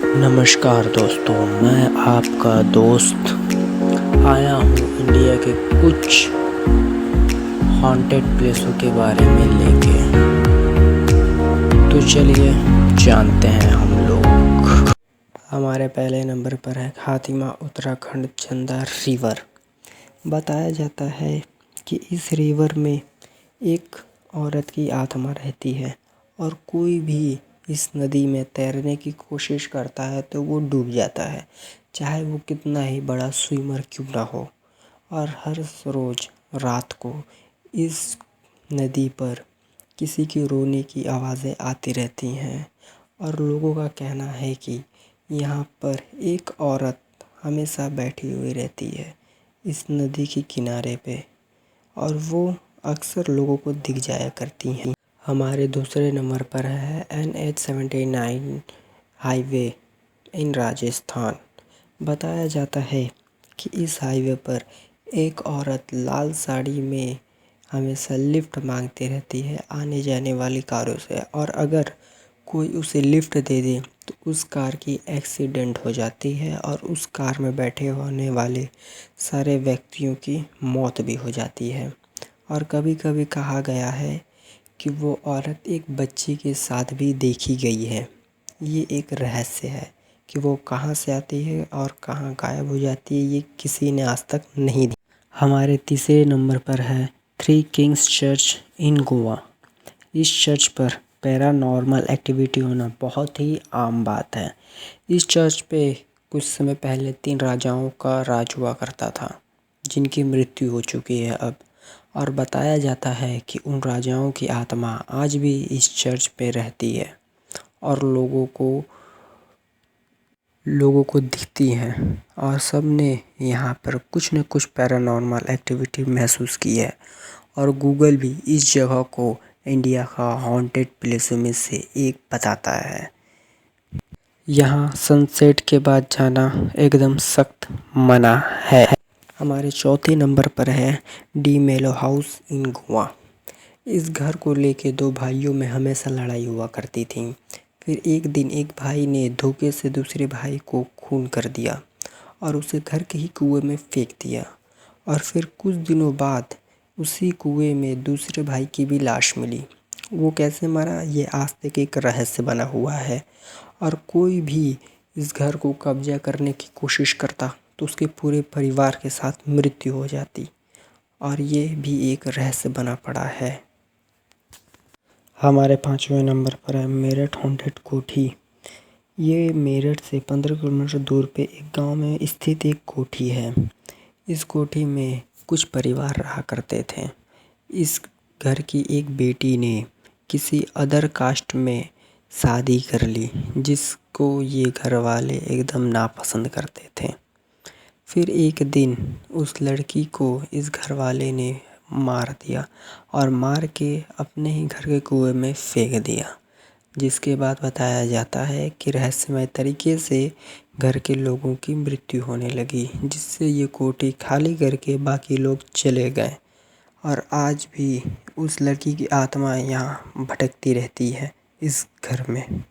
नमस्कार दोस्तों, मैं आपका दोस्त आया हूँ इंडिया के कुछ हॉन्टेड प्लेसों के बारे में लेके। तो चलिए जानते हैं हम लोग। हमारे पहले नंबर पर है खातिमा उत्तराखंड चंदा रिवर। बताया जाता है कि इस रिवर में एक औरत की आत्मा रहती है और कोई भी इस नदी में तैरने की कोशिश करता है तो वो डूब जाता है, चाहे वो कितना ही बड़ा स्विमर क्यों ना हो। और हर रोज़ रात को इस नदी पर किसी की रोने की आवाज़ें आती रहती हैं और लोगों का कहना है कि यहाँ पर एक औरत हमेशा बैठी हुई रहती है इस नदी के किनारे पे, और वो अक्सर लोगों को दिख जाया करती हैं। हमारे दूसरे नंबर पर है NH-79 हाईवे इन राजस्थान। बताया जाता है कि इस हाईवे पर एक औरत लाल साड़ी में हमेशा लिफ्ट मांगती रहती है आने जाने वाली कारों से, और अगर कोई उसे लिफ्ट दे दे तो उस कार की एक्सीडेंट हो जाती है और उस कार में बैठे होने वाले सारे व्यक्तियों की मौत भी हो जाती है। और कभी कभी कहा गया है कि वो औरत एक बच्ची के साथ भी देखी गई है। ये एक रहस्य है कि वो कहाँ से आती है और कहाँ गायब हो जाती है, ये किसी ने आज तक नहीं दी। हमारे तीसरे नंबर पर है थ्री किंग्स चर्च इन गोवा। इस चर्च पर पैरानॉर्मल एक्टिविटी होना बहुत ही आम बात है। इस चर्च पे कुछ समय पहले 3 राजाओं का राज हुआ करता था, जिनकी मृत्यु हो चुकी है अब। और बताया जाता है कि उन राजाओं की आत्मा आज भी इस चर्च पे रहती है और लोगों को दिखती हैं, और सब ने यहाँ पर कुछ न कुछ पैरानॉर्मल एक्टिविटी महसूस की है। और गूगल भी इस जगह को इंडिया का हॉन्टेड प्लेसों में से एक बताता है। यहाँ सनसेट के बाद जाना एकदम सख्त मना है। हमारे चौथे नंबर पर है डी मेलो हाउस इन गोवा। इस घर को लेके 2 भाइयों में हमेशा लड़ाई हुआ करती थी। फिर एक दिन एक भाई ने धोखे से दूसरे भाई को खून कर दिया और उसे घर के ही कुएं में फेंक दिया। और फिर कुछ दिनों बाद उसी कुएं में दूसरे भाई की भी लाश मिली। वो कैसे मरा, ये आज तक एक रहस्य बना हुआ है। और कोई भी इस घर को कब्जा करने की कोशिश करता तो उसके पूरे परिवार के साथ मृत्यु हो जाती, और ये भी एक रहस्य बना पड़ा है। हमारे 5वें नंबर पर है मेरठ हॉन्टेड कोठी। ये मेरठ से 15 किलोमीटर दूर पे एक गांव में स्थित एक कोठी है। इस कोठी में कुछ परिवार रहा करते थे। इस घर की एक बेटी ने किसी अदर कास्ट में शादी कर ली, जिसको ये घर वाले एकदम नापसंद करते थे। फिर एक दिन उस लड़की को इस घर वाले ने मार दिया और मार के अपने ही घर के कुएं में फेंक दिया, जिसके बाद बताया जाता है कि रहस्यमय तरीके से घर के लोगों की मृत्यु होने लगी, जिससे ये कोठी खाली करके बाकी लोग चले गए। और आज भी उस लड़की की आत्मा यहाँ भटकती रहती है इस घर में।